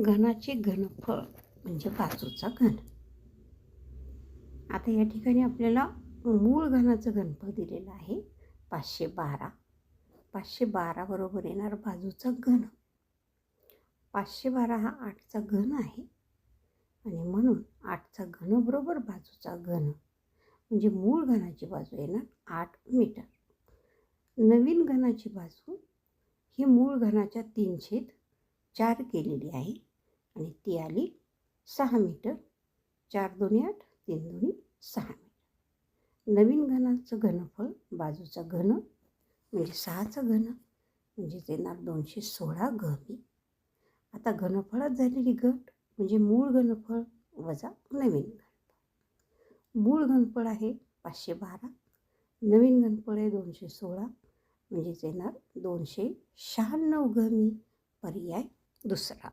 घनाचे घनफळ म्हणजे बाजूचा घन. आता या ठिकाणी आपल्याला मूळ घनाचं घनफळ दिलेलं आहे 512. 512 बरोबर येणार बाजूचा घन. 512 हा 8चा घन आहे आणि म्हणून 8चा घन बरोबर बाजूचा घन म्हणजे मूळ घनाची बाजू येणार 8 मीटर. नवीन घनाची बाजू ही मूळ घनाच्या 3/4 केलेली आहे आणि ती आली 6 मीटर. 4 दुनी 8, 3 दुनी 6 मीटर. नवीन घनाचं घनफळ बाजूचा घन म्हणजे 6चा घन म्हणजेच येणार 216 घन. आता घनफळात झालेली घट म्हणजे मूळ घनफळ वजा नवीन घनफळ. मूळ घनफळ आहे 512, नवीन घनफळ आहे 216 म्हणजेच येणार 296 घन. पर्याय दुसरा.